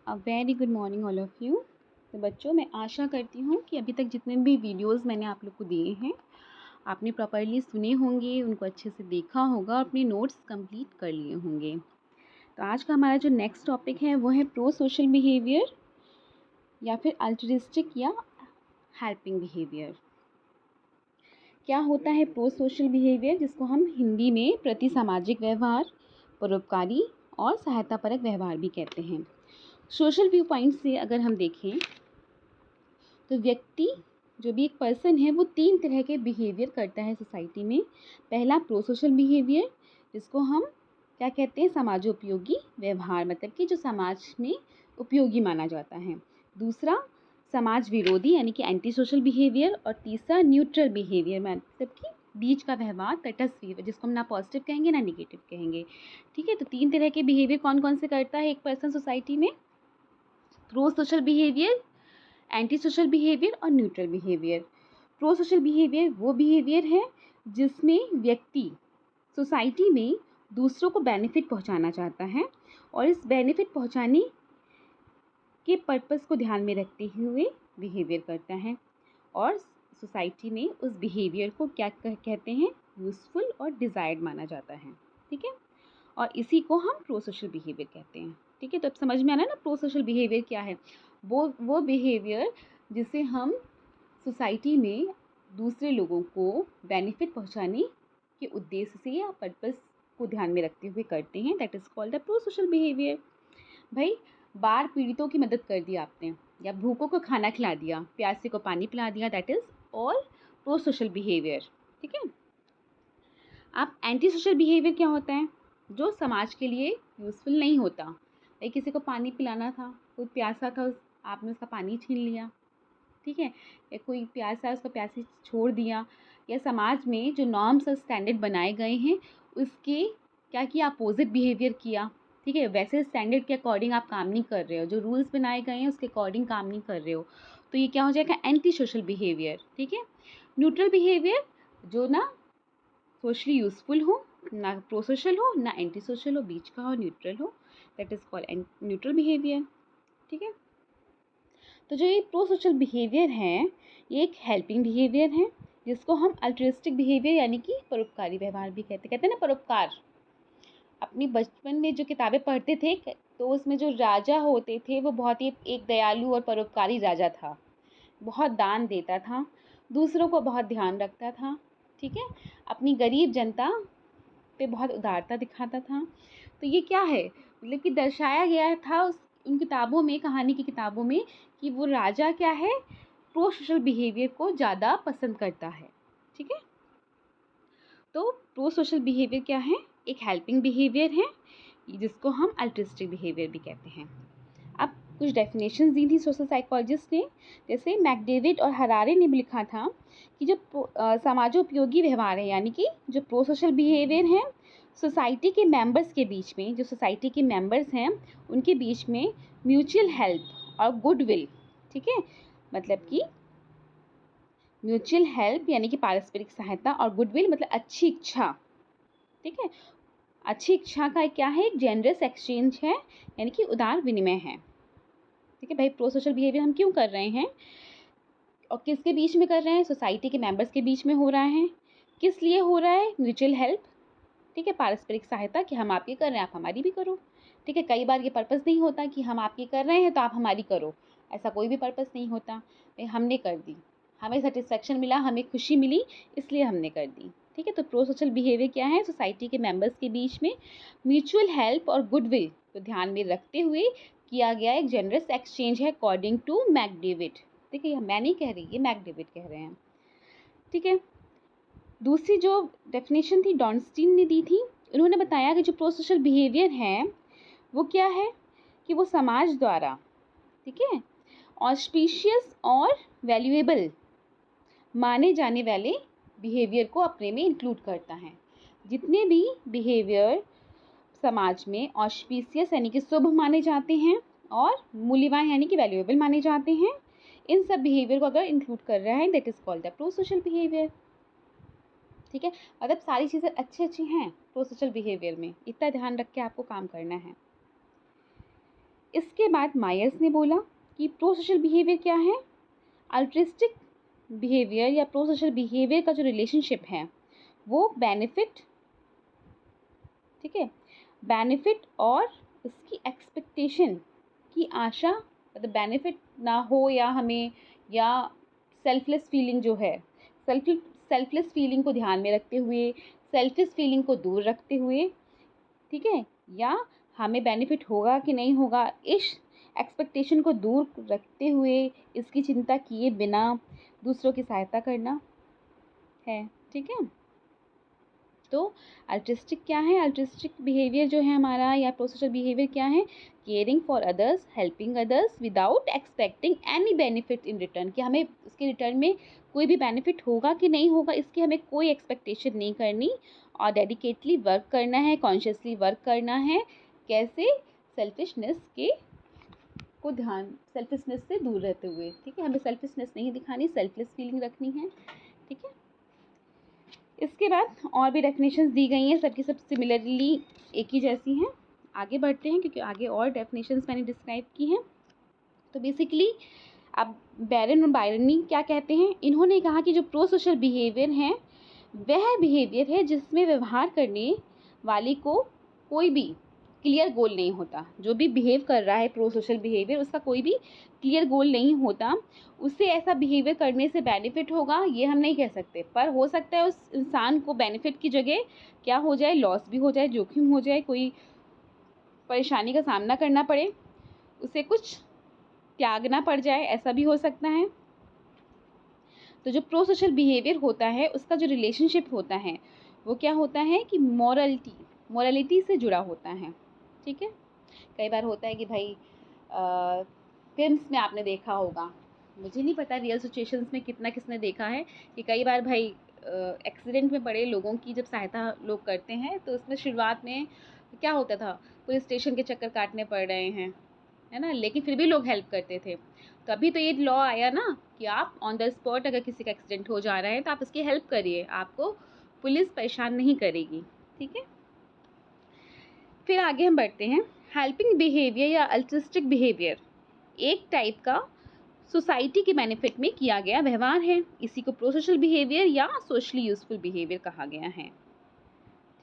A very good morning all of you. तो बच्चों, मैं आशा करती हूँ कि अभी तक जितने भी वीडियोज़ मैंने आप लोग को दिए हैं, आपने प्रॉपर्ली सुने होंगे, उनको अच्छे से देखा होगा और अपने नोट्स कंप्लीट कर लिए होंगे। तो आज का हमारा जो नेक्स्ट टॉपिक है वो है प्रो सोशल बिहेवियर या फिर अल्ट्रुइस्टिक या हेल्पिंग बिहेवियर। क्या होता है प्रो सोशल बिहेवियर, जिसको हम हिंदी में प्रति सामाजिक व्यवहार, परोपकारी और सहायतापरक व्यवहार भी कहते हैं। सोशल व्यू पॉइंट से अगर हम देखें तो व्यक्ति, जो भी एक पर्सन है, वो 3 तरह के बिहेवियर करता है सोसाइटी में। पहला प्रो सोशल बिहेवियर, जिसको हम क्या कहते हैं, समाजोपयोगी व्यवहार, मतलब कि जो समाज में उपयोगी माना जाता है। दूसरा समाज विरोधी यानी कि एंटी सोशल बिहेवियर। और तीसरा न्यूट्रल बिहेवियर, मतलब कि बीच का व्यवहार, तटस्थ बिहेवियर, जिसको हम ना पॉजिटिव कहेंगे ना निगेटिव कहेंगे। ठीक है, तो 3 तरह के बिहेवियर कौन कौन से करता है एक पर्सन सोसाइटी में? Pro social behaviour, anti social behaviour और neutral behaviour. Pro social behaviour वो बिहेवियर है जिसमें व्यक्ति सोसाइटी में दूसरों को बेनिफिट पहुंचाना चाहता है और इस बेनिफिट पहुंचाने के पर्पस को ध्यान में रखते हुए बिहेवियर करता है और सोसाइटी में उस बिहेवियर को क्या कहते हैं, यूज़फुल और डिज़ायर्ड माना जाता है। ठीक है, और इसी को हम प्रो सोशल बिहेवियर कहते हैं। ठीक है, तो अब समझ में आना ना प्रो सोशल बिहेवियर क्या है। वो बिहेवियर जिसे हम सोसाइटी में दूसरे लोगों को बेनिफिट पहुंचाने के उद्देश्य से या पर्पस को ध्यान में रखते हुए करते हैं, that is called the pro social behaviour. भाई, बाढ़ पीड़ितों की मदद कर दी आपने, या भूखों को खाना खिला दिया, प्यासे को पानी पिला दिया, that is all pro social behaviour. ठीक है, अब एंटी सोशल बिहेवियर क्या होता है? जो समाज के लिए यूज़फुल नहीं होता। भाई, किसी को पानी पिलाना था, कोई प्यासा था, आपने उसका पानी छीन लिया। ठीक है, या कोई प्यासा है, उसका प्यासे छोड़ दिया, या समाज में जो नॉर्म्स और स्टैंडर्ड बनाए गए हैं उसके क्या किया, अपोजिट बिहेवियर किया। ठीक है, वैसे स्टैंडर्ड के अकॉर्डिंग आप काम नहीं कर रहे हो, जो रूल्स बनाए गए हैं उसके अकॉर्डिंग काम नहीं कर रहे हो, तो ये क्या हो जाएगा, एंटी सोशल बिहेवियर। ठीक है, न्यूट्रल बिहेवियर, जो ना सोशली यूज़फुल हो, ना प्रो सोशल हो, ना एंटी सोशल हो, बीच का हो, न्यूट्रल हो, that is called neutral behaviour. ठीक है, तो जो ये प्रो सोशल बिहेवियर है, ये एक हेल्पिंग बिहेवियर है, जिसको हम अल्ट्रुइस्टिक बिहेवियर यानी कि परोपकारी व्यवहार भी कहते हैं ना, परोपकार। अपनी बचपन में जो किताबें पढ़ते थे तो उसमें जो राजा होते थे वो बहुत ही एक दयालु और परोपकारी राजा था। बहुत दान देता था, दूसरों को बहुत ध्यान रखता था। ठीक है, अपनी गरीब जनता पे बहुत उदारता दिखाता था। तो ये क्या है, मतलब कि दर्शाया गया था उन किताबों में, कहानी की किताबों में, कि वो राजा क्या है, प्रो सोशल बिहेवियर को ज़्यादा पसंद करता है। ठीक है, तो प्रो सोशल बिहेवियर क्या है, एक हेल्पिंग बिहेवियर है, जिसको हम अल्ट्रुइस्टिक बिहेवियर भी कहते हैं। अब कुछ डेफिनेशंस दी थी सोशल साइकोलॉजिस्ट ने, जैसे मैकडेविड और हरारे ने भी लिखा था कि जो समाजोपयोगी व्यवहार है, यानी कि जो प्रो सोशल बिहेवियर है, सोसाइटी के मेंबर्स के बीच में, जो सोसाइटी के मेंबर्स हैं उनके बीच में म्यूचुअल हेल्प और गुडविल। ठीक है, मतलब कि म्यूचुअल हेल्प यानी कि पारस्परिक सहायता, और गुडविल मतलब अच्छी इच्छा। ठीक है, अच्छी इच्छा का क्या है, एक जेनरस एक्सचेंज है, यानी कि उदार विनिमय है। ठीक है भाई, प्रो सोशल बिहेवियर हम क्यों कर रहे हैं और किसके बीच में कर रहे हैं? सोसाइटी के मेंबर्स के बीच में हो रहा है। किस लिए हो रहा है? Mutual help. ठीक है, पारस्परिक सहायता, कि हम आपकी कर रहे हैं आप हमारी भी करो। ठीक है, कई बार ये पर्पस नहीं होता कि हम आपकी कर रहे हैं तो आप हमारी करो, ऐसा कोई भी पर्पस नहीं होता। हमने कर दी, हमें सेटिस्फेक्शन मिला, हमें खुशी मिली, इसलिए हमने कर दी। ठीक है, तो प्रो सोशल बिहेवियर क्या है, सोसाइटी के मेंबर्स के बीच में म्यूचुअल हेल्प और गुडविल को ध्यान में रखते हुए किया गया एक जनरस एक्सचेंज है, अकॉर्डिंग टू मैकडेविड। ठीक है, मैं नहीं कह रही, ये मैकडेविड कह रहे हैं। ठीक है, दूसरी जो डेफिनेशन थी डॉर्नस्टीन ने दी थी, उन्होंने बताया कि जो प्रो सोशल बिहेवियर है वो क्या है, कि वो समाज द्वारा, ठीक है, ऑस्पिशियस और वैल्यूएबल माने जाने वाले बिहेवियर को अपने में इंक्लूड करता है। जितने भी बिहेवियर समाज में ऑस्पिशियस यानी कि शुभ माने जाते हैं और मूल्यवान यानी कि वैल्यूएबल माने जाते हैं, इन सब बिहेवियर को अगर इंक्लूड कर रहा है, that is called the pro social behaviour. ठीक है, मतलब सारी चीज़ें अच्छी अच्छी हैं प्रो सोशल बिहेवियर में, इतना ध्यान रख के आपको काम करना है। इसके बाद मायर्स ने बोला कि प्रो सोशल बिहेवियर क्या है। अल्ट्रिस्टिक बिहेवियर या प्रो सोशल बिहेवियर का जो रिलेशनशिप है वो बेनिफिट, ठीक है, बेनिफिट और उसकी एक्सपेक्टेशन की आशा, मतलब बेनिफिट ना हो या हमें, या सेल्फलेस फीलिंग जो है, सेल्फलेस फीलिंग को ध्यान में रखते हुए, सेल्फिश फीलिंग को दूर रखते हुए, ठीक है, या हमें बेनिफिट होगा कि नहीं होगा इस एक्सपेक्टेशन को दूर रखते हुए, इसकी चिंता किए बिना दूसरों की सहायता करना है, ठीक है। तो अल्ट्रिस्टिक क्या है, अल्ट्रिस्टिक बिहेवियर जो है हमारा या प्रोसोशल बिहेवियर क्या है, caring for others, helping others without expecting any benefit in return, कि हमें उसके रिटर्न में कोई भी बेनिफिट होगा कि नहीं होगा इसकी हमें कोई एक्सपेक्टेशन नहीं करनी, और डेडिकेटली वर्क करना है, कॉन्शियसली वर्क करना है, कैसे, सेल्फिशनेस के को ध्यान, सेल्फिशनेस से दूर रहते हुए, ठीक है, हमें सेल्फिशनेस नहीं दिखानी, सेल्फलेस फीलिंग रखनी है, ठीक है। इसके बाद और भी डेफिनेशंस दी गई हैं, सबकी सब सिमिलरली एक ही जैसी हैं। आगे बढ़ते हैं क्योंकि आगे और डेफिनेशंस मैंने डिस्क्राइब की हैं। तो बेसिकली अब बैरन और बायरनी क्या कहते हैं, इन्होंने कहा कि जो प्रो सोशल बिहेवियर है वह बिहेवियर है जिसमें व्यवहार करने वाले को कोई भी क्लियर गोल नहीं होता। जो भी बिहेव कर रहा है प्रो सोशल बिहेवियर, उसका कोई भी क्लियर गोल नहीं होता। उससे ऐसा बिहेवियर करने से बेनिफिट होगा ये हम नहीं कह सकते, पर हो सकता है उस इंसान को बेनिफिट की जगह क्या हो जाए, लॉस भी हो जाए, जोखिम हो जाए, कोई परेशानी का सामना करना पड़े, उसे कुछ त्यागना पड़ जाए, ऐसा भी हो सकता है। तो जो प्रो सोशल बिहेवियर होता है उसका जो रिलेशनशिप होता है वो क्या होता है कि मॉरलिटी से जुड़ा होता है, ठीक है। कई बार होता है कि भाई फिल्म्स में आपने देखा होगा, मुझे नहीं पता रियल सिचुएशंस में कितना किसने देखा है, कि कई बार भाई एक्सीडेंट में पड़े लोगों की जब सहायता लोग करते हैं तो उसमें शुरुआत में क्या होता था, पुलिस स्टेशन के चक्कर काटने पड़ रहे हैं, है ना, लेकिन फिर भी लोग हेल्प करते थे। तभी तो ये लॉ आया ना कि आप ऑन द स्पॉट अगर किसी का एक्सीडेंट हो जा रहा है तो आप उसकी हेल्प करिए, आपको पुलिस परेशान नहीं करेगी, ठीक है। फिर आगे हम बढ़ते हैं। हेल्पिंग बिहेवियर या अल्ट्रिस्टिक बिहेवियर एक टाइप का सोसाइटी के बेनिफिट में किया गया व्यवहार है, इसी को प्रो सोशल बिहेवियर या सोशली यूजफुल बिहेवियर कहा गया है,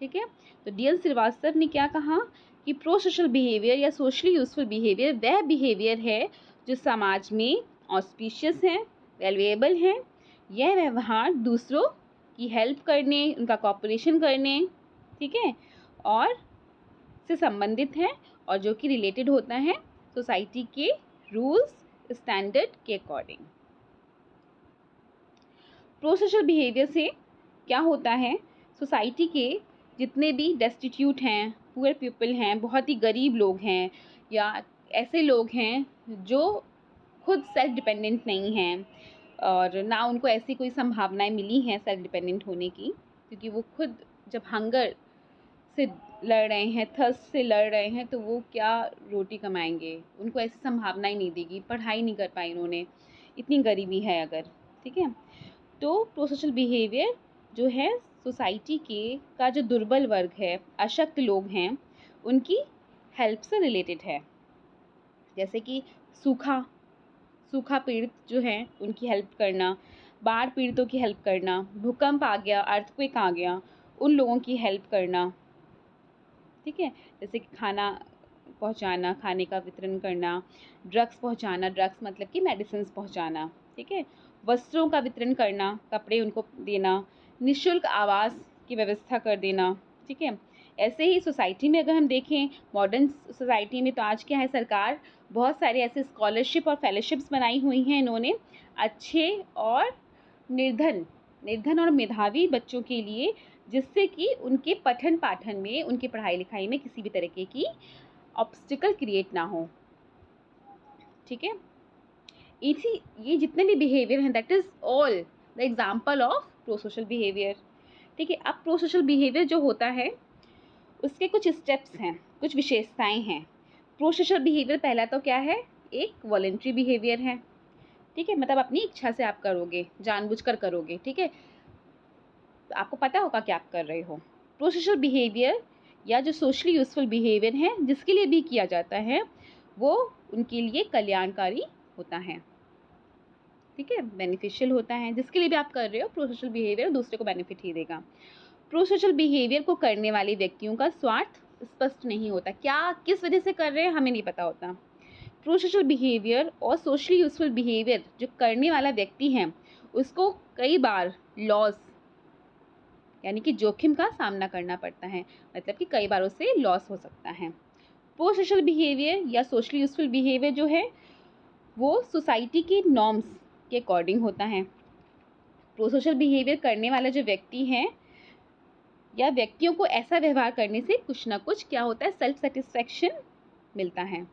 ठीक है। तो डी एल श्रीवास्तव ने क्या कहा कि प्रो सोशल बिहेवियर या सोशली यूजफुल बिहेवियर वह बिहेवियर है जो समाज में ऑस्पिशियस है, वैल्यूएबल है, यह व्यवहार दूसरों की हेल्प करने, उनका कॉपरेशन करने, ठीक है, और से संबंधित है, और जो कि रिलेटेड होता है सोसाइटी के रूल्स स्टैंडर्ड के अकॉर्डिंग। प्रो सोशल बिहेवियर से क्या होता है, सोसाइटी के जितने भी डेस्टिट्यूट हैं, पुअर पीपल हैं, बहुत ही गरीब लोग हैं, या ऐसे लोग हैं जो खुद सेल्फ डिपेंडेंट नहीं हैं और ना उनको ऐसी कोई संभावनाएं मिली हैं सेल्फ डिपेंडेंट होने की, क्योंकि वो खुद जब हंगर से लड़ रहे हैं, थर्स्ट से लड़ रहे हैं, तो वो क्या रोटी कमाएंगे, उनको ऐसी संभावनाएं नहीं देगी, पढ़ाई नहीं कर पाई उन्होंने, इतनी गरीबी है अगर, ठीक है। तो प्रो सोशल बिहेवियर जो है सोसाइटी के का जो दुर्बल वर्ग है, अशक्त लोग हैं, उनकी हेल्प से रिलेटेड है, जैसे कि सूखा पीड़ित जो हैं उनकी हेल्प करना, बाढ़ पीड़ितों की हेल्प करना, भूकंप आ गया, अर्थक्वेक आ गया, उन लोगों की हेल्प करना, ठीक है। जैसे कि खाना पहुंचाना, खाने का वितरण करना, ड्रग्स पहुंचाना, ड्रग्स मतलब कि मेडिसिन्स पहुंचाना, ठीक है, वस्त्रों का वितरण करना, कपड़े उनको देना, निःशुल्क आवास की व्यवस्था कर देना, ठीक है। ऐसे ही सोसाइटी में अगर हम देखें, मॉडर्न सोसाइटी में तो आज क्या है, सरकार बहुत सारे ऐसे स्कॉलरशिप और फेलोशिप्स बनाई हुई हैं इन्होंने अच्छे और निर्धन और मेधावी बच्चों के लिए, जिससे कि उनके पठन पाठन में, उनकी पढ़ाई लिखाई में किसी भी तरीके की ऑब्स्टिकल क्रिएट ना हो, ठीक है। इसी ये जितने भी बिहेवियर हैं that is all the example of pro social behaviour, ठीक है। अब प्रो सोशल बिहेवियर जो होता है उसके कुछ स्टेप्स हैं, कुछ विशेषताएं हैं। प्रो सोशल बिहेवियर पहला तो क्या है, एक वॉलंटरी बिहेवियर है, ठीक है, मतलब अपनी इच्छा से आप करोगे, जानबूझकर करोगे, ठीक है, तो आपको पता होगा कि आप कर रहे हो। प्रो सोशल बिहेवियर या जो सोशली यूजफुल बिहेवियर है जिसके लिए भी किया जाता है वो उनके लिए कल्याणकारी होता है, ठीक है, बेनिफिशियल होता है। जिसके लिए भी आप कर रहे हो प्रोसोशल बिहेवियर दूसरे को बेनिफिट ही देगा। प्रोसोशल बिहेवियर को करने वाले व्यक्तियों का स्वार्थ स्पष्ट नहीं होता, क्या किस वजह से कर रहे हैं हमें नहीं पता होता। प्रोसोशल बिहेवियर और सोशली यूजफुल बिहेवियर जो करने वाला व्यक्ति है उसको कई बार लॉस यानी कि जोखिम का सामना करना पड़ता है, मतलब कि कई बार उससे लॉस हो सकता है। प्रोसोशल बिहेवियर या सोशली यूजफुल बिहेवियर जो है वो सोसाइटी की नॉर्म्स के अकॉर्डिंग होता है। प्रोसोशल बिहेवियर करने वाला जो व्यक्ति है या व्यक्तियों को ऐसा व्यवहार करने से कुछ ना कुछ क्या होता है, सेल्फ सेटिस्फैक्शन मिलता है।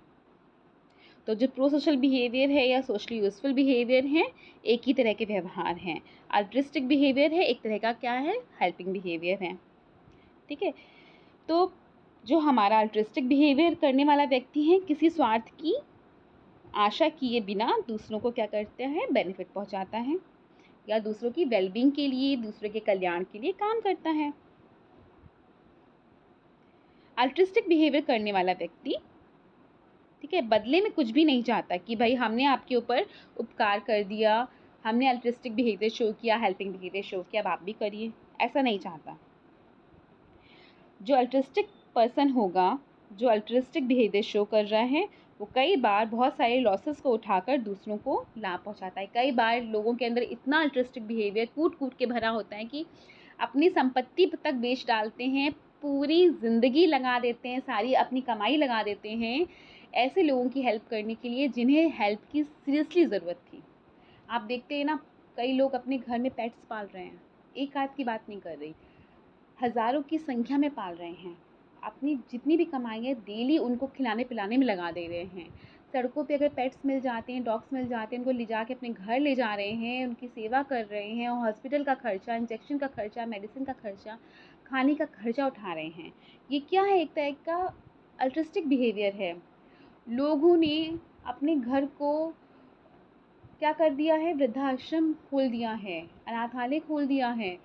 तो जो प्रोसोशल बिहेवियर है या सोशली यूजफुल बिहेवियर है एक ही तरह के व्यवहार हैं। अल्ट्रिस्टिक बिहेवियर है एक तरह का क्या है, हेल्पिंग बिहेवियर है, ठीक है। तो जो हमारा अल्ट्रिस्टिक बिहेवियर करने वाला व्यक्ति है किसी स्वार्थ की आशा किए बिना दूसरों को क्या करता है, बेनिफिट पहुंचाता है या दूसरों की वेलबींग के लिए, दूसरों के कल्याण के लिए काम करता है। अल्ट्रिस्टिक बिहेवियर करने वाला व्यक्ति, ठीक है, बदले में कुछ भी नहीं चाहता कि भाई हमने आपके ऊपर उपकार कर दिया, हमने अल्ट्रिस्टिक बिहेवियर शो किया, हेल्पिंग बिहेवियर शो किया, अब आप भी करिए, ऐसा नहीं चाहता। जो अल्ट्रिस्टिक पर्सन होगा, जो अल्ट्रिस्टिक बिहेवियर शो कर रहा है वो कई बार बहुत सारे लॉसेस को उठाकर दूसरों को लाभ पहुंचाता है। कई बार लोगों के अंदर इतना अल्ट्रिस्टिक बिहेवियर कूट कूट के भरा होता है कि अपनी संपत्ति तक बेच डालते हैं, पूरी ज़िंदगी लगा देते हैं, सारी अपनी कमाई लगा देते हैं ऐसे लोगों की हेल्प करने के लिए जिन्हें हेल्प की सीरियसली ज़रूरत थी। आप देखते हैं ना, कई लोग अपने घर में पेट्स पाल रहे हैं, एक आध की बात नहीं कर रही, हज़ारों की संख्या में पाल रहे हैं, अपनी जितनी भी कमाई है डेली उनको खिलाने पिलाने में लगा दे रहे हैं। सड़कों पे अगर पेट्स मिल जाते हैं, डॉग्स मिल जाते हैं, उनको ले जा के अपने घर ले जा रहे हैं, उनकी सेवा कर रहे हैं और हॉस्पिटल का खर्चा, इंजेक्शन का खर्चा, मेडिसिन का खर्चा, खाने का खर्चा उठा रहे हैं। ये क्या है, एक तरह का अल्ट्रिस्टिक बिहेवियर है। लोगों ने अपने घर को क्या कर दिया है, वृद्धाश्रम खोल दिया है, अनाथालय खोल दिया है,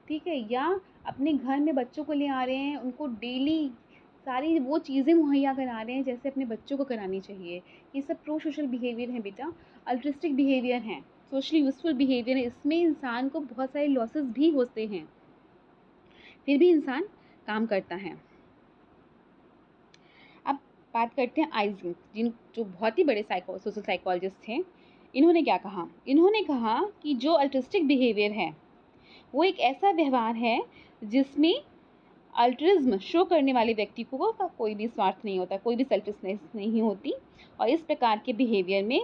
ठीक है, या अपने घर में बच्चों को ले आ रहे हैं, उनको डेली सारी वो चीज़ें मुहैया करा रहे हैं जैसे अपने बच्चों को करानी चाहिए। ये सब प्रो सोशल बिहेवियर है बेटा, अल्ट्रिस्टिक बिहेवियर हैं, सोशली यूजफुल बिहेवियर है। इसमें इंसान को बहुत सारे लॉसेस भी होते हैं, फिर भी इंसान काम करता है। अब बात करते हैं आइजन, जो बहुत ही बड़े सोशल साइकोलॉजिस्ट थे। इन्होंने क्या कहा, इन्होंने कहा कि जो अल्ट्रिस्टिक बिहेवियर है वो एक ऐसा व्यवहार है जिसमें अल्ट्रिज्म शो करने वाले व्यक्ति को का कोई भी स्वार्थ नहीं होता, कोई भी सेल्फिशनेस नहीं होती, और इस प्रकार के बिहेवियर में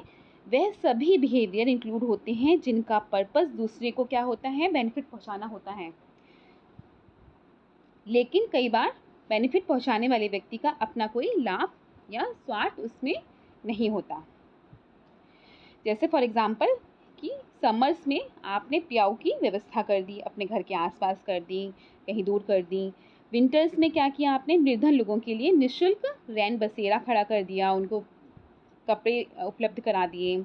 वह सभी बिहेवियर इंक्लूड होते हैं जिनका पर्पस दूसरे को क्या होता है, बेनिफिट पहुंचाना होता है। लेकिन कई बार बेनिफिट पहुंचाने वाले व्यक्ति का अपना कोई लाभ या स्वार्थ उसमें नहीं होता। जैसे फॉर एग्जांपल कि समर्स में आपने प्याऊ की व्यवस्था कर दी, अपने घर के आसपास कर दी, कहीं दूर कर दी। विंटर्स में क्या किया आपने, निर्धन लोगों के लिए निःशुल्क रैन बसेरा खड़ा कर दिया, उनको कपड़े उपलब्ध करा दिए।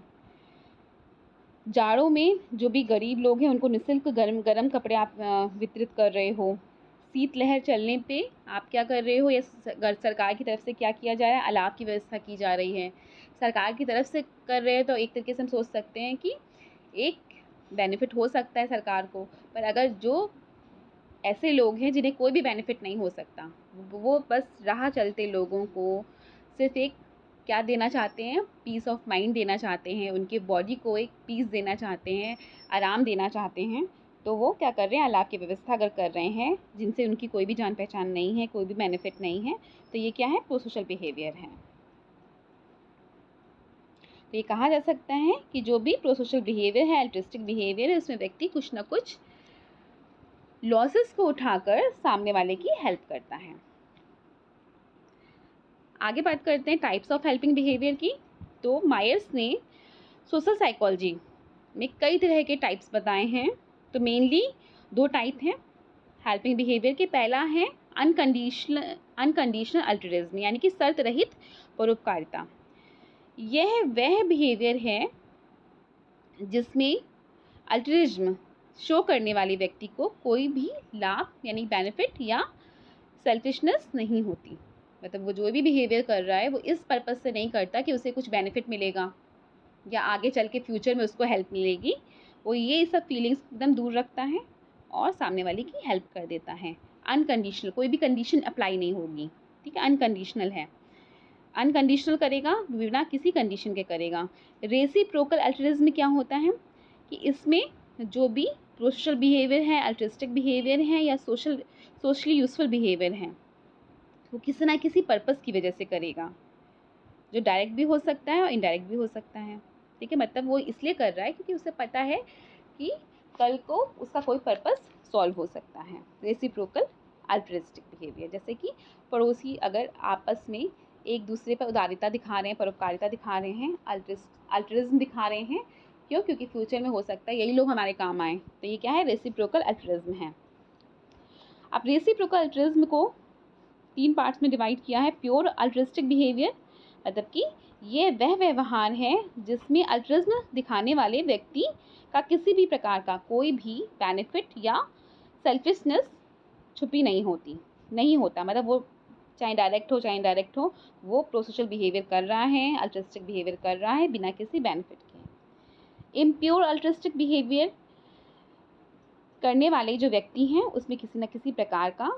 जाड़ों में जो भी गरीब लोग हैं उनको निःशुल्क गर्म गर्म कपड़े आप वितरित कर रहे हो। शीतलहर चलने पे आप क्या कर रहे हो, या सरकार की तरफ से क्या किया जा रहा है, अलाव की व्यवस्था की जा रही है। सरकार की तरफ से कर रहे हैं तो एक तरीके से हम सोच सकते हैं कि एक बेनिफिट हो सकता है सरकार को, पर अगर जो ऐसे लोग हैं जिन्हें कोई भी बेनिफिट नहीं हो सकता, वो बस राह चलते लोगों को सिर्फ एक क्या देना चाहते हैं, पीस ऑफ माइंड देना चाहते हैं, उनके बॉडी को एक पीस देना चाहते हैं, आराम देना चाहते हैं, तो वो क्या कर रहे हैं, अलाव की व्यवस्था अगर कर रहे हैं जिनसे उनकी कोई भी जान पहचान नहीं है, कोई भी बेनिफिट नहीं है, तो ये क्या है, प्रोसोशल बिहेवियर है। तो ये कहा जा सकता है कि जो भी प्रोसोशल बिहेवियर है, अल्ट्रिस्टिक बिहेवियर है, उसमें व्यक्ति कुछ ना कुछ लॉसेस को उठाकर सामने वाले की हेल्प करता है। आगे बात करते हैं टाइप्स ऑफ हेल्पिंग बिहेवियर की। तो मायर्स ने सोशल साइकोलॉजी में कई तरह के टाइप्स बताए हैं। तो मेनली 2 टाइप हैं हेल्पिंग बिहेवियर के। पहला है अनकंडीशनल अल्ट्रिज्म, यानी कि शर्त रहित परोपकारिता। यह वह बिहेवियर है जिसमें अल्ट्रिज्म शो करने वाले व्यक्ति को कोई भी लाभ यानी बेनिफिट या सेल्फिशनेस नहीं होती। मतलब वो जो भी बिहेवियर कर रहा है वो इस पर्पज़ से नहीं करता कि उसे कुछ बेनिफिट मिलेगा या आगे चल के फ्यूचर में उसको हेल्प मिलेगी। वो ये सब फीलिंग्स एकदम दूर रखता है और सामने वाले की हेल्प कर देता है। अनकंडीशनल, कोई भी कंडीशन अप्लाई नहीं होगी, ठीक है, अनकंडीशनल है। अनकंडीशनल करेगा, बिना किसी कंडीशन के करेगा। रेसिप्रोकल अल्ट्रुइज्म में क्या होता है कि इसमें जो भी प्रोसोशल बिहेवियर है, अल्ट्रिस्टिक बिहेवियर है या सोशली यूजफुल बिहेवियर है, वो किसी ना किसी पर्पस की वजह से करेगा, जो डायरेक्ट भी हो सकता है और इनडायरेक्ट भी हो सकता है, ठीक है। मतलब वो इसलिए कर रहा है क्योंकि उसे पता है कि कल को उसका कोई पर्पस सॉल्व हो सकता है। रेसिप्रोकल अल्ट्रिस्टिक बिहेवियर, जैसे कि पड़ोसी अगर आपस में एक दूसरे पर उदारिता दिखा रहे हैं, परोपकारिता दिखा रहे हैं, अल्ट्रिज्म दिखा रहे हैं, क्यों? क्योंकि फ्यूचर में हो सकता है यही लोग हमारे काम आए, तो ये क्या है? रेसिप्रोकल अल्ट्रिज्म है। अब रेसिप्रोकल अल्ट्रिज्म को 3 पार्ट्स में डिवाइड किया है। प्योर अल्ट्रिस्टिक बिहेवियर, मतलब कि ये वह व्यवहार है जिसमें अल्ट्रिज्म दिखाने वाले व्यक्ति का किसी भी प्रकार का कोई भी बेनिफिट या सेल्फिशनेस छुपी नहीं होता। मतलब वो चाहे डायरेक्ट हो चाहे इनडायरेक्ट हो, वो प्रोसोशल बिहेवियर कर रहा है, अल्ट्रिस्टिक बिहेवियर कर रहा है बिना किसी बेनिफिट के। इम्प्योर अल्ट्रिस्टिक बिहेवियर करने वाले जो व्यक्ति हैं उसमें किसी न किसी प्रकार का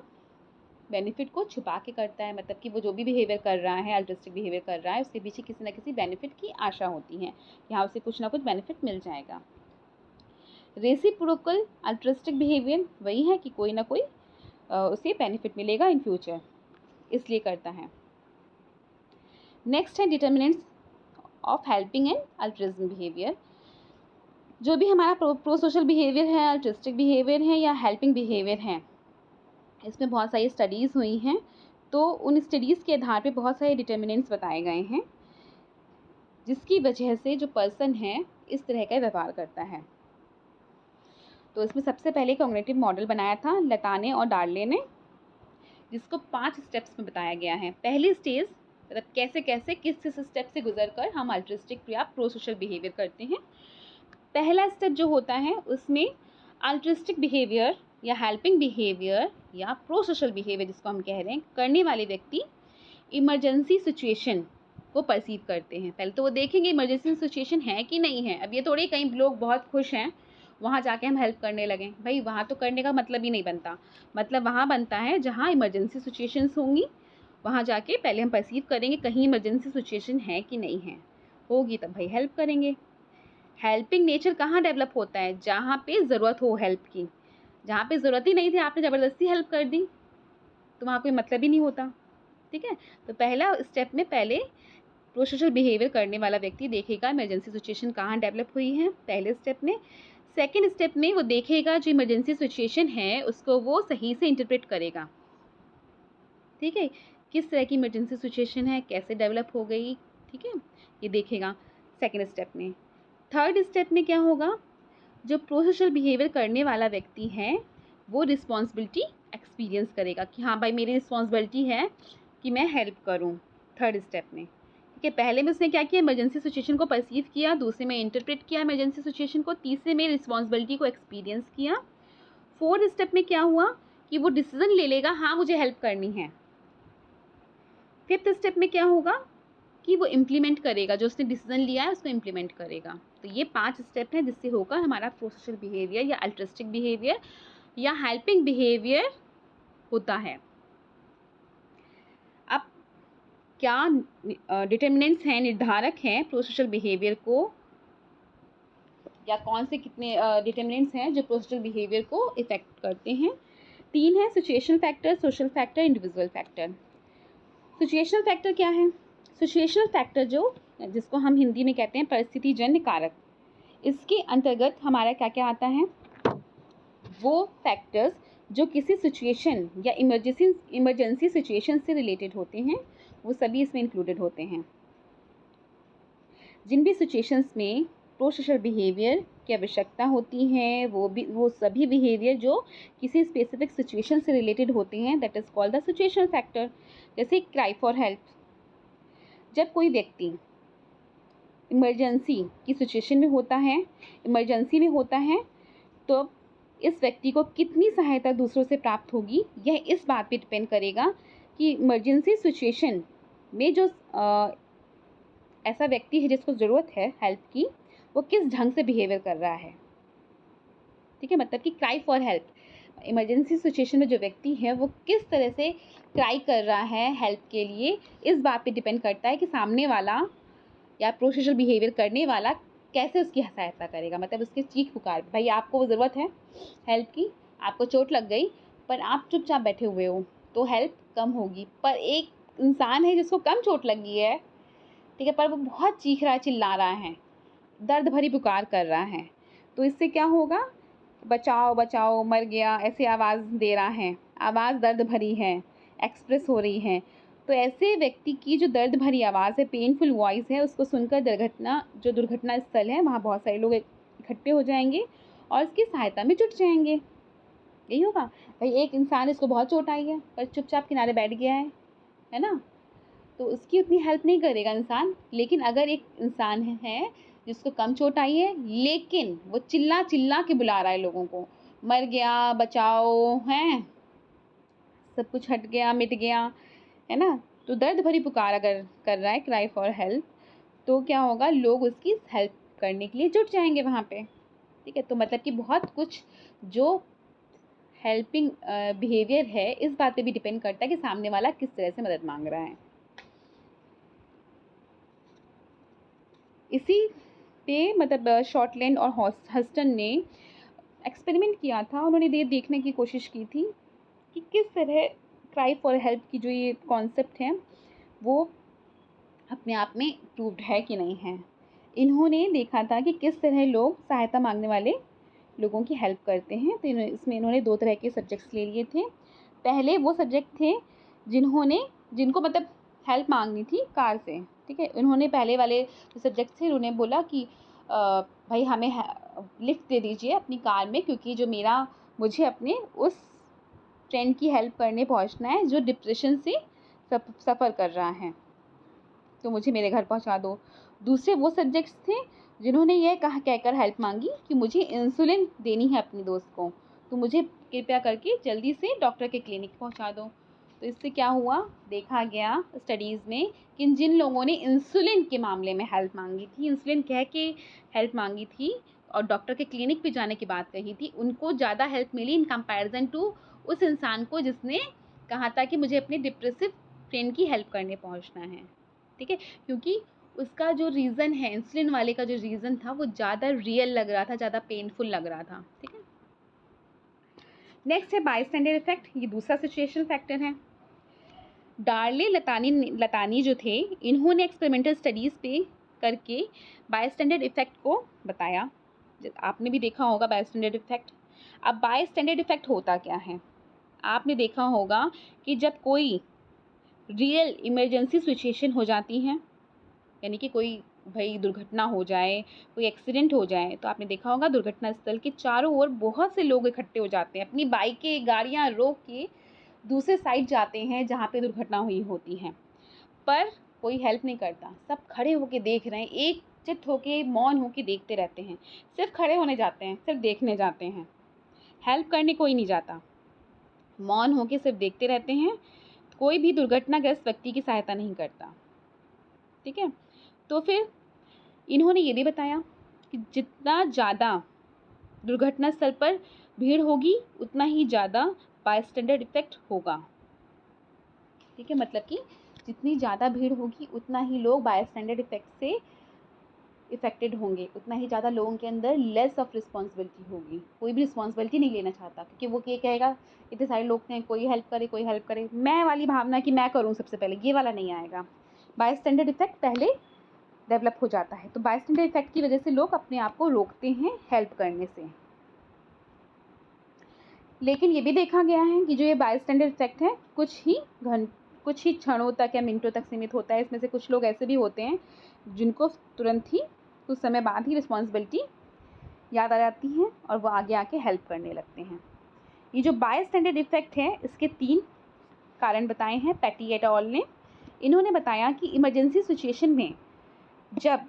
बेनिफिट को छुपा के करता है। मतलब कि वो जो भी बिहेवियर कर रहा है, अल्ट्रिस्टिक बिहेवियर कर रहा है, उसके पीछे किसी न किसी बेनिफिट की आशा होती है कि हाँ उसे कुछ ना कुछ बेनिफिट मिल जाएगा। रेसिप्रोकल अल्ट्रिस्टिक बिहेवियर वही है कि कोई ना कोई उसे बेनिफिट मिलेगा इन फ्यूचर, इसलिए करता है। नेक्स्ट है determinants of helping and altruism behaviour. जो भी हमारा प्रो सोशल बिहेवियर है, अल्ट्रिस्टिक बिहेवियर है या हेल्पिंग बिहेवियर है, इसमें बहुत सारी स्टडीज़ हुई हैं, तो उन स्टडीज़ के आधार पे बहुत सारे डिटर्मिनेंट्स बताए गए हैं जिसकी वजह से जो पर्सन है इस तरह का व्यवहार करता है। तो इसमें सबसे पहले कॉग्निटिव मॉडल बनाया था लताने और डार्ले ने, जिसको 5 स्टेप्स में बताया गया है। पहली स्टेज मतलब कैसे कैसे किस स्टेप से गुजर कर हम अल्ट्रिस्टिक या प्रो सोशल बिहेवियर करते हैं। पहला स्टेप जो होता है उसमें अल्ट्रिस्टिक बिहेवियर या हेल्पिंग बिहेवियर या प्रो सोशल बिहेवियर जिसको हम कह रहे हैं, करने वाले व्यक्ति इमरजेंसी सिचुएशन को परसीव करते हैं। पहले तो वो देखेंगे इमरजेंसी सिचुएशन है कि नहीं है। अब ये थोड़ी कहीं लोग बहुत खुश हैं वहाँ जाके हम हेल्प करने लगें, भाई वहाँ तो करने का मतलब ही नहीं बनता। मतलब वहाँ बनता है जहाँ इमरजेंसी सिचुएशंस होंगी, वहाँ जाके पहले हम परसीव करेंगे कहीं इमरजेंसी सिचुएशन है कि नहीं है, होगी तब भाई हेल्प करेंगे। हेल्पिंग नेचर कहाँ डेवलप होता है? जहाँ पे ज़रूरत हो हेल्प की। जहाँ पे ज़रूरत ही नहीं थी आपने ज़बरदस्ती हेल्प कर दी तो वहाँ कोई मतलब ही नहीं होता, ठीक है। तो पहला स्टेप में पहले प्रो सोशल बिहेवियर करने वाला व्यक्ति देखेगा इमरजेंसी सिचुएशन कहाँ डेवलप हुई है पहले स्टेप में। सेकेंड स्टेप में वो देखेगा जो इमरजेंसी सिचुएशन है उसको वो सही से इंटरप्रेट करेगा, ठीक है, किस तरह की इमरजेंसी सिचुएशन है, कैसे डेवलप हो गई, ठीक है, ये देखेगा सेकेंड स्टेप में। थर्ड स्टेप में क्या होगा, जो प्रो सोशल बिहेवियर करने वाला व्यक्ति है वो रिस्पॉन्सिबिलिटी एक्सपीरियंस करेगा कि हाँ भाई मेरी रिस्पॉन्सिबिलिटी है कि मैं हेल्प करूँ। थर्ड स्टेप में, ठीक है, पहले में उसने क्या किया, इमरजेंसी सिचुएशन को परसीव किया, दूसरे में इंटरप्रेट किया इमरजेंसी सिचुएशन को, तीसरे में रिस्पॉन्सिबिलिटी को एक्सपीरियंस किया। फोर्थ स्टेप में क्या हुआ कि वो डिसीजन ले लेगा हाँ मुझे हेल्प करनी है। फिफ्थ स्टेप में क्या होगा कि वो इम्प्लीमेंट करेगा, जो उसने डिसीजन लिया है उसको इम्प्लीमेंट करेगा। तो ये 5 स्टेप हैं जिससे होकर हमारा प्रो सोशल बिहेवियर या अल्ट्रिस्टिक बिहेवियर या हेल्पिंग बिहेवियर होता है। अब क्या डिटर्मिनेंट्स हैं, निर्धारक हैं प्रो सोशल बिहेवियर को, या कौन से कितने डिटर्मिनेंट्स हैं जो प्रो सोशल बिहेवियर को इफेक्ट करते हैं? 3 है, situational factor, social factor, individual factor. Situational factor क्या है? सिचुएशनल फैक्टर जिसको हम हिंदी में कहते हैं परिस्थितिजन्य कारक, इसके अंतर्गत हमारा क्या क्या आता है? वो फैक्टर्स जो किसी सिचुएशन या इमरजेंसी सिचुएशन से रिलेटेड होते हैं वो सभी इसमें इंक्लूडेड होते हैं। जिन भी सिचुएशंस में प्रो सोशल बिहेवियर की आवश्यकता होती है वो सभी बिहेवियर जो किसी स्पेसिफिक सिचुएशन से रिलेटेड होते हैं, that is called the situational factor. जैसे क्राई फॉर हेल्प, जब कोई व्यक्ति इमरजेंसी की सिचुएशन में होता है, इमरजेंसी में होता है, तो इस व्यक्ति को कितनी सहायता दूसरों से प्राप्त होगी यह इस बात पे डिपेंड करेगा कि इमरजेंसी सिचुएशन में जो ऐसा व्यक्ति है जिसको ज़रूरत है हेल्प की, वो किस ढंग से बिहेवियर कर रहा है। ठीक है, मतलब कि cry for help, emergency situation में जो व्यक्ति है वो किस तरह से क्राई कर रहा है हेल्प के लिए, इस बात पे डिपेंड करता है कि सामने वाला या प्रोसोशल बिहेवियर करने वाला कैसे उसकी सहायता करेगा। मतलब उसके चीख पुकार, भाई आपको ज़रूरत है हेल्प की, आपको चोट लग गई पर आप चुपचाप बैठे हुए हो तो हेल्प कम होगी। पर एक इंसान है जिसको कम चोट लगी है, ठीक है, पर वो बहुत चीख रहा है, चिल्ला रहा है, दर्द भरी पुकार कर रहा है, तो इससे क्या होगा, बचाओ बचाओ मर गया ऐसे आवाज़ दे रहा है, आवाज़ दर्द भरी है, एक्सप्रेस हो रही है। तो ऐसे व्यक्ति की जो दर्द भरी आवाज़ है, पेनफुल वॉइस है, उसको सुनकर जो दुर्घटना स्थल है वहाँ बहुत सारे लोग इकट्ठे हो जाएंगे और उसकी सहायता में जुट जाएंगे। यही होगा। भाई एक इंसान, इसको बहुत चोट आई है पर चुपचाप किनारे बैठ गया है ना, तो उसकी उतनी हेल्प नहीं करेगा इंसान। लेकिन अगर एक इंसान है जिसको कम चोट आई है लेकिन वो चिल्ला चिल्ला के बुला रहा है लोगों को, मर गया बचाओ, हैं सब कुछ हट गया मिट गया, है ना, तो दर्द भरी पुकार अगर कर रहा है, क्राई फॉर हेल्प, तो क्या होगा, लोग उसकी हेल्प करने के लिए जुट जाएंगे वहाँ पे। ठीक है, तो मतलब कि बहुत कुछ जो हेल्पिंग बिहेवियर है इस बात पे भी डिपेंड करता है कि सामने वाला किस तरह से मदद मांग रहा है। इसी पे मतलब शॉर्टलैंड और हस्टन ने एक्सपेरिमेंट किया था। उन्होंने ये देखने की कोशिश की थी कि किस तरह क्राई फॉर हेल्प की जो ये कॉन्सेप्ट है वो अपने आप में प्रूव्ड है कि नहीं है। इन्होंने देखा था कि किस तरह लोग सहायता मांगने वाले लोगों की हेल्प करते हैं। तो इसमें इन्होंने 2 तरह के सब्जेक्ट्स ले लिए थे। पहले वो सब्जेक्ट थे जिनको मतलब हेल्प मांगनी थी कार से, ठीक है। उन्होंने पहले वाले जो सब्जेक्ट थे उन्होंने बोला कि भाई हमें लिफ्ट दे दीजिए अपनी कार में, क्योंकि मुझे अपने उस फ्रेंड की हेल्प करने पहुंचना है जो डिप्रेशन से सफ़र कर रहा है, तो मुझे मेरे घर पहुंचा दो। दूसरे वो सब्जेक्ट्स थे जिन्होंने ये कहकर हेल्प मांगी कि मुझे इंसुलिन देनी है अपनी दोस्त को, तो मुझे कृपया करके जल्दी से डॉक्टर के क्लिनिक पहुंचा दो। तो इससे क्या हुआ, देखा गया स्टडीज़ में कि जिन लोगों ने इंसुलिन के मामले में हेल्प मांगी थी, इंसुलिन कह के हेल्प मांगी थी और डॉक्टर के क्लिनिक पे जाने की बात कही थी, उनको ज़्यादा हेल्प मिली इन कंपैरिजन टू उस इंसान को जिसने कहा था कि मुझे अपने डिप्रेसिव फ्रेंड की हेल्प करने पहुंचना है। ठीक है, क्योंकि उसका जो रीज़न है, इंसुलिन वाले का जो रीज़न था वो ज़्यादा रियल लग रहा था, ज़्यादा पेनफुल लग रहा था। ठीक है, नेक्स्ट है बायस्टैंडर इफेक्ट। ये दूसरा सिचुएशन फैक्टर है। डार्ले लतानी जो थे, इन्होंने एक्सपेरिमेंटल स्टडीज़ पे करके बायस्टैंडर इफेक्ट को बताया। आपने भी देखा होगा बायस्टैंडर इफेक्ट। अब बायस्टैंडर इफेक्ट होता क्या है, आपने देखा होगा कि जब कोई रियल इमरजेंसी सिचुएशन हो जाती है, यानी कि कोई भाई दुर्घटना हो जाए, कोई एक्सीडेंट हो जाए, तो आपने देखा होगा दुर्घटना स्थल के चारों ओर बहुत से लोग इकट्ठे हो जाते हैं, अपनी बाइकें गाड़ियाँ रोक के दूसरे साइड जाते हैं जहाँ पे दुर्घटना हुई होती है, पर कोई हेल्प नहीं करता। सब खड़े होके देख रहे हैं, एकचित्त होके मौन होके देखते रहते हैं। सिर्फ खड़े होने जाते हैं, सिर्फ देखने जाते हैं, हेल्प करने कोई नहीं जाता, मौन होके सिर्फ देखते रहते हैं। कोई भी दुर्घटनाग्रस्त व्यक्ति की सहायता नहीं करता। ठीक है, तो फिर इन्होंने ये भी बताया कि जितना ज़्यादा दुर्घटना स्थल पर भीड़ होगी उतना ही ज़्यादा बायस्टैंडर इफेक्ट होगा। ठीक है, मतलब कि जितनी ज़्यादा भीड़ होगी उतना ही लोग बायस्टैंडर इफेक्ट से इफेक्टेड होंगे, उतना ही ज़्यादा लोगों के अंदर लेस ऑफ रिस्पॉन्सिबिलिटी होगी। कोई भी रिस्पॉन्सिबिलिटी नहीं लेना चाहता, क्योंकि वो ये कहेगा इतने सारे लोग हैं, कोई हेल्प करे कोई हेल्प करे, मैं वाली भावना कि मैं करूँ सबसे पहले, ये वाला नहीं आएगा। बायस्टैंडर इफेक्ट पहले डेवलप हो जाता है। तो बायस्टैंडर इफेक्ट की वजह से लोग अपने आप को रोकते हैं हेल्प करने से। लेकिन ये भी देखा गया है कि जो ये बायस्टैंडर इफेक्ट है कुछ ही क्षणों तक या मिनटों तक सीमित होता है। इसमें से कुछ लोग ऐसे भी होते हैं जिनको तुरंत ही कुछ समय बाद ही रिस्पॉन्सिबिलिटी याद आ जाती है और वो आगे आके हेल्प करने लगते हैं। ये जो बायस्टैंडर इफेक्ट है इसके 3 कारण बताए हैं पैटी एट ऑल ने। इन्होंने बताया कि इमरजेंसी सिचुएशन में जब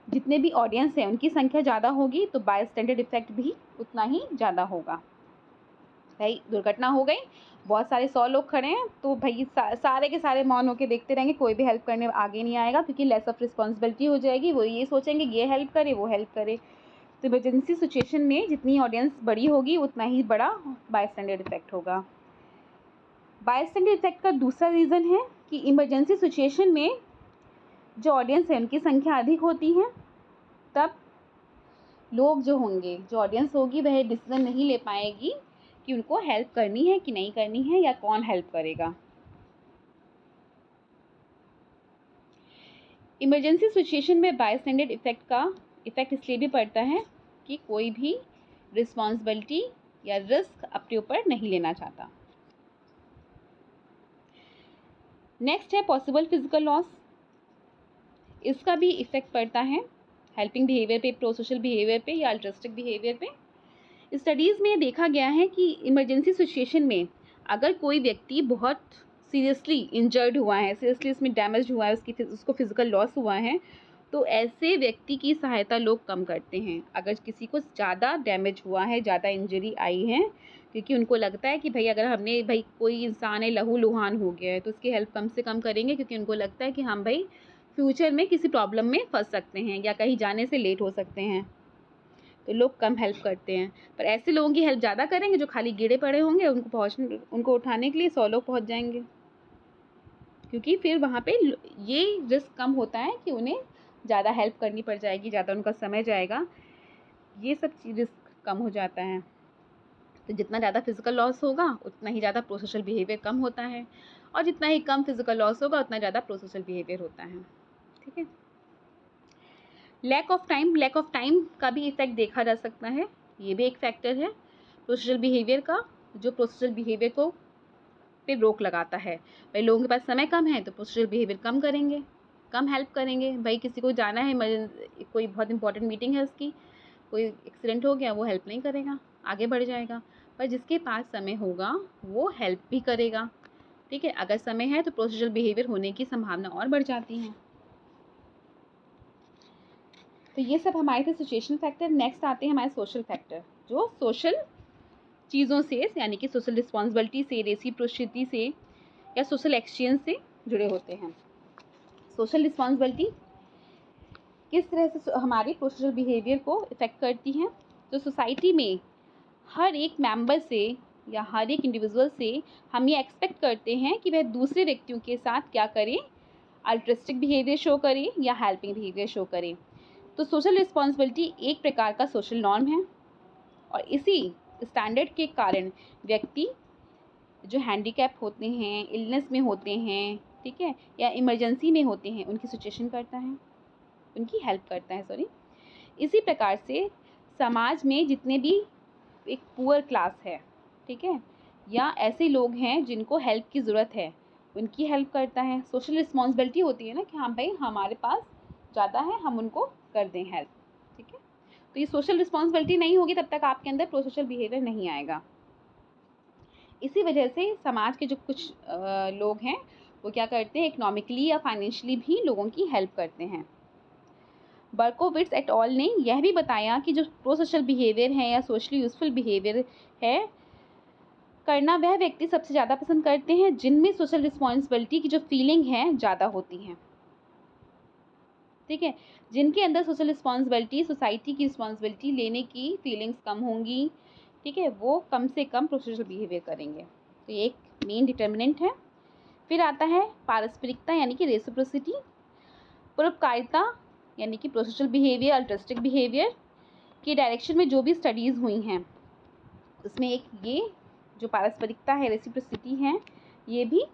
जितने भी ऑडियंस हैं उनकी संख्या ज़्यादा होगी तो बायस्टैंडर इफेक्ट भी उतना ही ज़्यादा होगा। भाई दुर्घटना हो गई, बहुत सारे 100 लोग खड़े हैं, तो भाई सारे के सारे मौन होकर देखते रहेंगे, कोई भी हेल्प करने आगे नहीं आएगा, क्योंकि लेस ऑफ रिस्पॉन्सिबिलिटी हो जाएगी। वो ये सोचेंगे ये हेल्प करे वो हेल्प करे। तो इमरजेंसी सिचुएशन में जितनी ऑडियंस बड़ी होगी उतना ही बड़ा बायस्टैंडर इफेक्ट होगा। बायस्टैंडर इफेक्ट का दूसरा रीज़न है कि इमरजेंसी सिचुएशन में जो ऑडियंस है उनकी संख्या अधिक होती है, तब लोग जो होंगे, जो ऑडियंस होगी, वह डिसीजन नहीं ले पाएगी कि उनको हेल्प करनी है कि नहीं करनी है, या कौन हेल्प करेगा। इमरजेंसी सिचुएशन में बायस्टैंडर इफेक्ट इसलिए भी पड़ता है कि कोई भी रिस्पॉन्सिबिलिटी या रिस्क अपने ऊपर नहीं लेना चाहता। नेक्स्ट है पॉसिबल फिजिकल लॉस। इसका भी इफेक्ट पड़ता है हेल्पिंग बिहेवियर पे, प्रोसोशल बिहेवियर पे या अल्ट्रिस्टिक बिहेवियर पे। स्टडीज़ में देखा गया है कि इमरजेंसी सिचुएशन में अगर कोई व्यक्ति बहुत सीरियसली इंजर्ड हुआ है, सीरियसली इसमें डैमेज हुआ है, उसको फिजिकल लॉस हुआ है, तो ऐसे व्यक्ति की सहायता लोग कम करते हैं। अगर किसी को ज़्यादा डैमेज हुआ है, ज़्यादा इंजरी आई है, क्योंकि उनको लगता है कि भाई अगर हमने, भाई कोई इंसान है लहूलुहान हो गया है, तो उसकी हेल्प कम से कम करेंगे, क्योंकि उनको लगता है कि हम भाई फ्यूचर में किसी प्रॉब्लम में फंस सकते हैं या कहीं जाने से लेट हो सकते हैं, तो लोग कम हेल्प करते हैं। पर ऐसे लोगों की हेल्प ज़्यादा करेंगे जो खाली गिरे पड़े होंगे, उनको उठाने के लिए 100 लोग पहुँच जाएंगे, क्योंकि फिर वहाँ पे ये रिस्क कम होता है कि उन्हें ज़्यादा हेल्प करनी पड़ जाएगी, ज़्यादा उनका समय जाएगा, ये सब रिस्क कम हो जाता है। तो जितना ज़्यादा फिजिकल लॉस होगा उतना ही ज़्यादा प्रोसोशल बिहेवियर कम होता है, और जितना ही कम फिजिकल लॉस होगा उतना ज़्यादा प्रोसोशल बिहेवियर होता है। ठीक है। लैक ऑफ टाइम का भी इफेक्ट देखा जा सकता है। ये भी एक फैक्टर है प्रोसोशल बिहेवियर का, जो प्रोसोशल बिहेवियर को पे रोक लगाता है। भाई लोगों के पास समय कम है तो प्रोसोशल बिहेवियर कम करेंगे, कम हेल्प करेंगे। भाई किसी को जाना है, कोई बहुत इंपॉर्टेंट मीटिंग है उसकी, कोई एक्सीडेंट हो गया, वो हेल्प नहीं करेगा, आगे बढ़ जाएगा। पर जिसके पास समय होगा वो हेल्प भी करेगा। ठीक है, अगर समय है तो प्रोसोशल बिहेवियर होने की संभावना और बढ़ जाती है। तो ये सब हमारे थे सिचुएशन फैक्टर। नेक्स्ट आते हैं हमारे सोशल फैक्टर, जो सोशल चीज़ों से, यानी कि सोशल रिस्पॉन्सिबिलिटी से, रेसिप्रोसिटी से या सोशल एक्सचेंज से जुड़े होते हैं। सोशल रिस्पॉन्सिबिलिटी किस तरह से हमारे प्रोसोशल बिहेवियर को इफ़ेक्ट करती है। तो सोसाइटी में हर एक मेंबर से या हर एक इंडिविजुअल से हम ये एक्सपेक्ट करते हैं कि वह दूसरे व्यक्तियों के साथ क्या करें, अल्ट्रिस्टिक बिहेवियर शो करें या हेल्पिंग बिहेवियर शो करें। तो सोशल रिस्पॉन्सिबिलिटी एक प्रकार का सोशल नॉर्म है, और इसी स्टैंडर्ड के कारण व्यक्ति जो हैंडीकैप होते हैं, इलनेस में होते हैं, ठीक है, या इमरजेंसी में होते हैं, उनकी सिचुएशन करता है, उनकी हेल्प करता है, सॉरी। इसी प्रकार से समाज में जितने भी एक पुअर क्लास है, ठीक है, या ऐसे लोग हैं जिनको हेल्प की ज़रूरत है, उनकी हेल्प करता है। सोशल रिस्पॉन्सिबिलिटी होती है ना कि हाँ भाई हमारे पास ज़्यादा है, हम उनको कर दें हेल्प। ठीक है, तो ये सोशल रिस्पॉन्सिबिलिटी नहीं होगी तब तक आपके अंदर प्रोसोशल बिहेवियर नहीं आएगा। इसी वजह से समाज के जो कुछ लोग हैं वो क्या करते हैं, इकोनॉमिकली या फाइनेंशियली भी लोगों की हेल्प करते हैं। बर्कोविट्स एट ऑल ने यह भी बताया कि जो प्रोसोशल बिहेवियर है या सोशली यूजफुल बिहेवियर है करना वह व्यक्ति सबसे ज़्यादा पसंद करते हैं जिनमें सोशल रिस्पॉन्सिबिलिटी की जो फीलिंग है ज़्यादा होती है। ठीक है, जिनके अंदर सोशल रिस्पॉन्सिबिलिटी, सोसाइटी की रिस्पॉन्सिबिलिटी लेने की फीलिंग्स कम होंगी, ठीक है, वो कम से कम प्रोसोशल बिहेवियर करेंगे। तो ये एक मेन डिटर्मिनेंट है। फिर आता है पारस्परिकता यानी कि रेसिप्रोसिटी, परोपकारिता यानी कि प्रोसोशल बिहेवियर, अल्ट्रिस्टिक बिहेवियर की डायरेक्शन में जो भी स्टडीज़ हुई हैं उसमें एक ये जो पारस्परिकता है, रेसिप्रोसिटी है, ये भी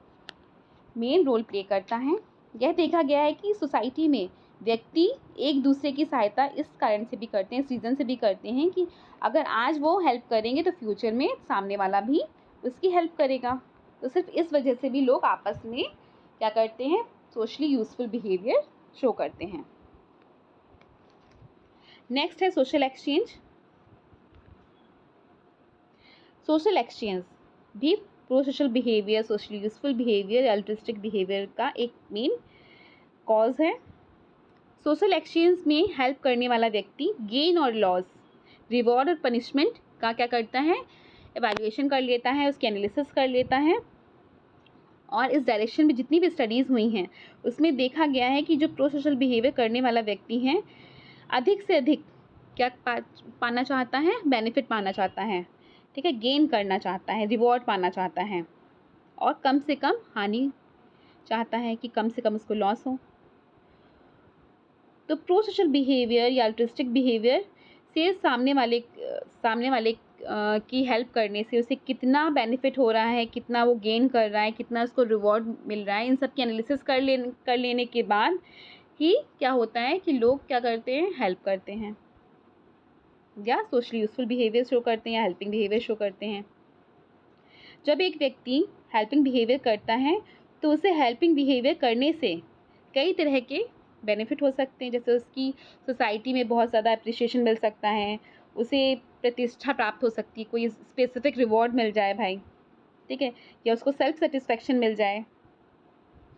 मेन रोल प्ले करता है। यह देखा गया है कि सोसाइटी में व्यक्ति एक दूसरे की सहायता इस कारण से भी करते हैं, इस रीज़न से भी करते हैं कि अगर आज वो हेल्प करेंगे तो फ्यूचर में सामने वाला भी उसकी हेल्प करेगा। तो सिर्फ इस वजह से भी लोग आपस में क्या करते हैं, सोशली यूजफुल बिहेवियर शो करते हैं। नेक्स्ट है सोशल एक्सचेंज। सोशल एक्सचेंज भी prosocial behaviour, socially useful behaviour, altruistic behaviour का एक मेन कॉज है। सोशल एक्सचेंज में हेल्प करने वाला व्यक्ति गेन और लॉस, रिवॉर्ड और पनिशमेंट का क्या करता है, एवैल्यूएशन कर लेता है, उसकी एनालिसिस कर लेता है। और इस डायरेक्शन में जितनी भी स्टडीज़ हुई हैं उसमें देखा गया है कि जो प्रो सोशल बिहेवियर करने वाला व्यक्ति है अधिक से अधिक क्या पाना चाहता है, बेनिफिट पाना चाहता है, ठीक है, गेन करना चाहता है, रिवॉर्ड पाना चाहता है, और कम से कम हानि चाहता है कि कम से कम उसको लॉस हो। तो प्रो सोशल बिहेवियर या अल्ट्रिस्टिक बिहेवियर से सामने वाले की हेल्प करने से उसे कितना बेनिफिट हो रहा है, कितना वो गेन कर रहा है, कितना उसको रिवॉर्ड मिल रहा है, इन सब की एनालिसिस कर लेने के बाद ही क्या होता है कि लोग क्या करते हैं, हेल्प करते हैं या सोशली यूजफुल बिहेवियर शो करते हैं या हेल्पिंग बिहेवियर शो करते हैं। जब एक व्यक्ति हेल्पिंग बिहेवियर करता है तो उसे हेल्पिंग बिहेवियर करने से कई तरह के बेनिफिट हो सकते हैं, जैसे उसकी सोसाइटी में बहुत ज़्यादा अप्रिशिएशन मिल सकता है, उसे प्रतिष्ठा प्राप्त हो सकती है, कोई स्पेसिफिक रिवॉर्ड मिल जाए भाई, ठीक है, या उसको सेल्फ सेटिस्फेक्शन मिल जाए,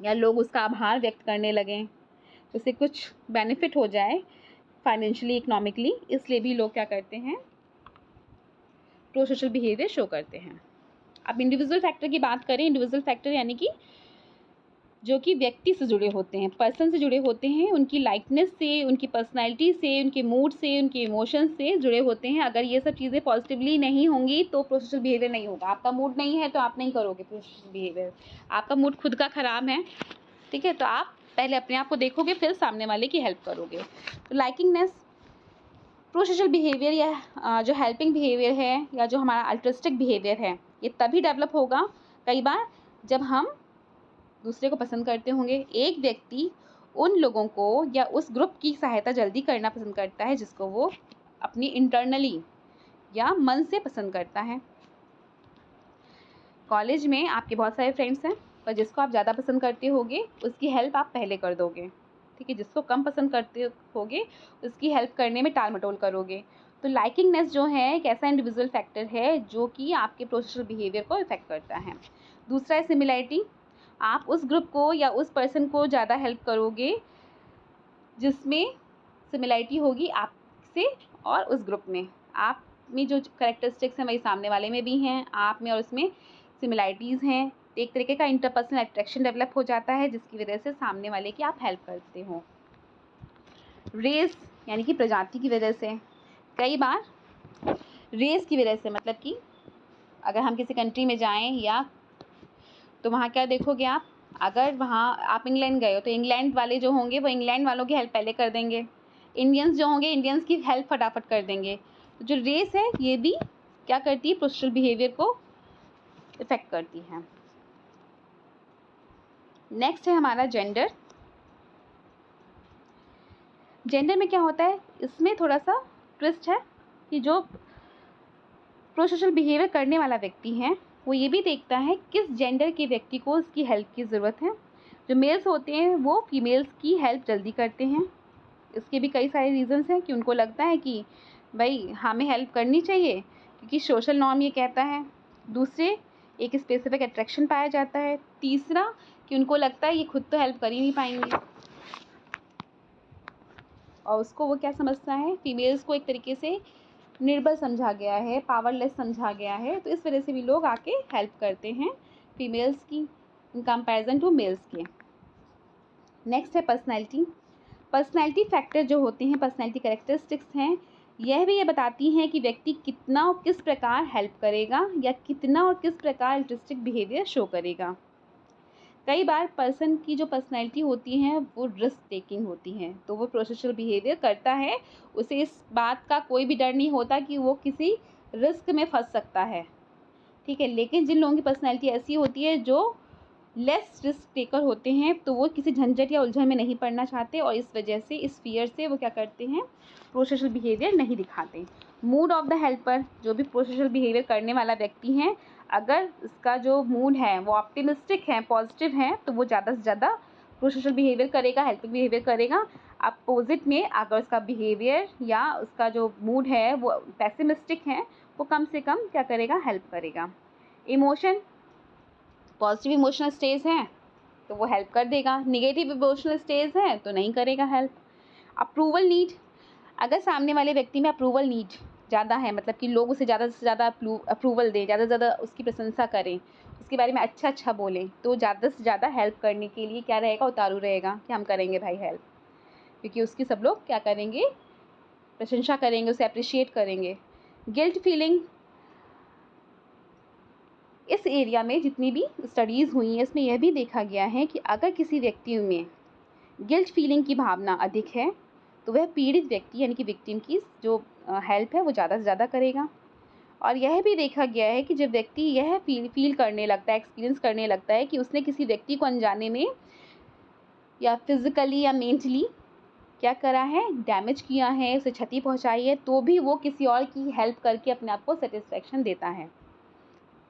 या लोग उसका आभार व्यक्त करने लगें, उसे कुछ बेनिफिट हो जाए फाइनेंशियली, इकोनॉमिकली, इसलिए भी लोग क्या करते हैं, प्रो सोशल बिहेवियर शो करते हैं। अब इंडिविजुअल फैक्टर की बात करें, इंडिविजुअल फैक्टर यानी कि जो कि व्यक्ति से जुड़े होते हैं, पर्सन से जुड़े होते हैं, उनकी लाइकनेस से, उनकी पर्सनैलिटी से, उनके मूड से, उनके इमोशंस से जुड़े होते हैं। अगर ये सब चीज़ें पॉजिटिवली नहीं होंगी तो प्रो सोशल बिहेवियर नहीं होगा। आपका मूड नहीं है तो आप नहीं करोगे प्रो सोशल बिहेवियर। आपका मूड खुद का ख़राब है, ठीक है, तो आप पहले अपने आप को देखोगे, फिर सामने वाले की हेल्प करोगे। तो लाइकिंगनेस, प्रो सोशल बिहेवियर या जो हेल्पिंग बिहेवियर है या जो हमारा अल्ट्रिस्टिक बिहेवियर है, ये तभी डेवलप होगा कई बार जब हम दूसरे को पसंद करते होंगे। एक व्यक्ति उन लोगों को या उस ग्रुप की सहायता जल्दी करना पसंद करता है जिसको वो अपनी इंटरनली या मन से पसंद करता है। कॉलेज में आपके बहुत सारे फ्रेंड्स हैं, पर जिसको आप ज़्यादा पसंद करते होगे उसकी हेल्प आप पहले कर दोगे, ठीक है, जिसको कम पसंद करते होगे उसकी हेल्प करने में टाल मटोल करोगे। तो लाइकिंगनेस जो है एक ऐसा इंडिविजुअल फैक्टर है जो कि आपके प्रो सोशल बिहेवियर को इफेक्ट करता है। दूसरा है सिमिलैरिटी। आप उस ग्रुप को या उस पर्सन को ज़्यादा हेल्प करोगे जिसमें सिमिलैरिटी होगी आपसे और उस ग्रुप में। आप में जो कैरेक्टरिस्टिक्स हैं वही सामने वाले में भी हैं, आप में और उसमें सिमिलैरिटीज़ हैं। एक तरीके का इंटरपर्सनल अट्रैक्शन डेवलप हो जाता है जिसकी वजह से सामने वाले की आप हेल्प करते हो। रेस यानी कि प्रजाति की वजह से, कई बार रेस की वजह से, मतलब कि अगर हम किसी कंट्री में जाएं या तो वहाँ क्या देखोगे आप, अगर वहाँ आप इंग्लैंड गए हो तो इंग्लैंड वाले जो होंगे वो इंग्लैंड वालों की हेल्प पहले कर देंगे, इंडियंस जो होंगे इंडियंस की हेल्प फटाफट कर देंगे। तो जो रेस है ये भी क्या करती है, प्रो सोशल बिहेवियर को इफेक्ट करती है। नेक्स्ट है हमारा जेंडर। जेंडर में क्या होता है, इसमें थोड़ा सा ट्विस्ट है कि जो प्रो सोशल बिहेवियर करने वाला व्यक्ति है वो ये भी देखता है किस जेंडर के व्यक्ति को उसकी हेल्प की ज़रूरत है। जो मेल्स होते हैं वो फीमेल्स की हेल्प जल्दी करते हैं। इसके भी कई सारे रीज़न्स हैं कि उनको लगता है कि भाई हमें हेल्प करनी चाहिए क्योंकि सोशल नॉर्म ये कहता है। दूसरे, एक स्पेसिफिक अट्रैक्शन पाया जाता है। तीसरा कि उनको लगता है ये खुद तो हेल्प कर ही नहीं पाएंगे, और उसको वो क्या समझता है, फीमेल्स को एक तरीके से निर्बल समझा गया है, पावरलेस समझा गया है। तो इस वजह से भी लोग आके हेल्प करते हैं फीमेल्स की इन कंपैरिजन टू मेल्स के। नेक्स्ट है पर्सनैलिटी। पर्सनैलिटी फैक्टर जो होते हैं, पर्सनैलिटी कैरेक्टरिस्टिक्स हैं, यह भी ये बताती हैं कि व्यक्ति कितना और किस प्रकार हेल्प करेगा या कितना और किस प्रकार अल्ट्रिस्टिक बिहेवियर शो करेगा। कई बार पर्सन की जो पर्सनैलिटी होती है वो रिस्क टेकिंग होती है, तो वो प्रो सोशल बिहेवियर करता है, उसे इस बात का कोई भी डर नहीं होता कि वो किसी रिस्क में फंस सकता है, ठीक है। लेकिन जिन लोगों की पर्सनैलिटी ऐसी होती है जो लेस रिस्क टेकर होते हैं तो वो किसी झंझट या उलझन में नहीं पड़ना चाहते, और इस वजह से, इस फियर से वो क्या करते हैं, प्रो सोशल बिहेवियर नहीं दिखाते। मूड ऑफ द हेल्पर, जो भी प्रो सोशल बिहेवियर करने वाला व्यक्ति है, अगर इसका जो मूड है वो ऑप्टिमिस्टिक है, पॉजिटिव है, तो वो ज़्यादा से ज़्यादा प्रो सोशल बिहेवियर करेगा, हेल्पिंग बिहेवियर करेगा। अपोजिट में अगर उसका बिहेवियर या उसका जो मूड है वो पेसिमिस्टिक है, वो कम से कम क्या करेगा, हेल्प करेगा। इमोशन, पॉजिटिव इमोशनल स्टेज है तो वो हेल्प कर देगा, निगेटिव इमोशनल स्टेज है तो नहीं करेगा हेल्प। अप्रूवल नीड, अगर सामने वाले व्यक्ति में अप्रूवल नीड ज़्यादा है, मतलब कि लोग उसे ज़्यादा से ज़्यादा अप्रूवल दें, ज़्यादा से ज़्यादा उसकी प्रशंसा करें, उसके बारे में अच्छा बोलें, तो ज़्यादा से ज़्यादा हेल्प करने के लिए क्या रहेगा, उतारू रहेगा कि हम करेंगे भाई हेल्प, क्योंकि उसकी सब लोग क्या करेंगे, प्रशंसा करेंगे, उसे अप्रिशिएट करेंगे। गिल्ट फीलिंग, इस एरिया में जितनी भी स्टडीज़ हुई हैं इसमें यह भी देखा गया है कि अगर किसी व्यक्ति में गिल्ट फीलिंग की भावना अधिक है तो वह पीड़ित व्यक्ति यानी कि विक्टिम की जो हेल्प है वो ज़्यादा से ज़्यादा करेगा। और यह भी देखा गया है कि जब व्यक्ति यह फील करने लगता है, एक्सपीरियंस करने लगता है कि उसने किसी व्यक्ति को अनजाने में या फिज़िकली या मेंटली क्या करा है, डैमेज किया है, उसे क्षति पहुंचाई है, तो भी वो किसी और की हेल्प करके अपने आप को सेटिस्फेक्शन देता है,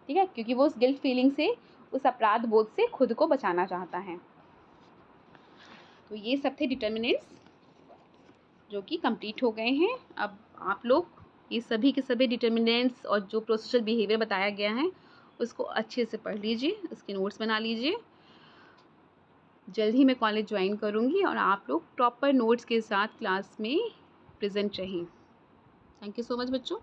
ठीक है, क्योंकि वो उस गिल्ट फीलिंग से, उस अपराध बोध से खुद को बचाना चाहता है। तो ये सब थे डिटर्मिनेंट्स जो कि कंप्लीट हो गए हैं। अब आप लोग ये सभी के सभी डिटर्मिनेंट्स और जो प्रोसेसुअल बिहेवियर बताया गया है उसको अच्छे से पढ़ लीजिए, उसके नोट्स बना लीजिए। जल्द ही मैं कॉलेज ज्वाइन करूँगी और आप लोग प्रॉपर नोट्स के साथ क्लास में प्रेजेंट रहें। थैंक यू सो मच बच्चों।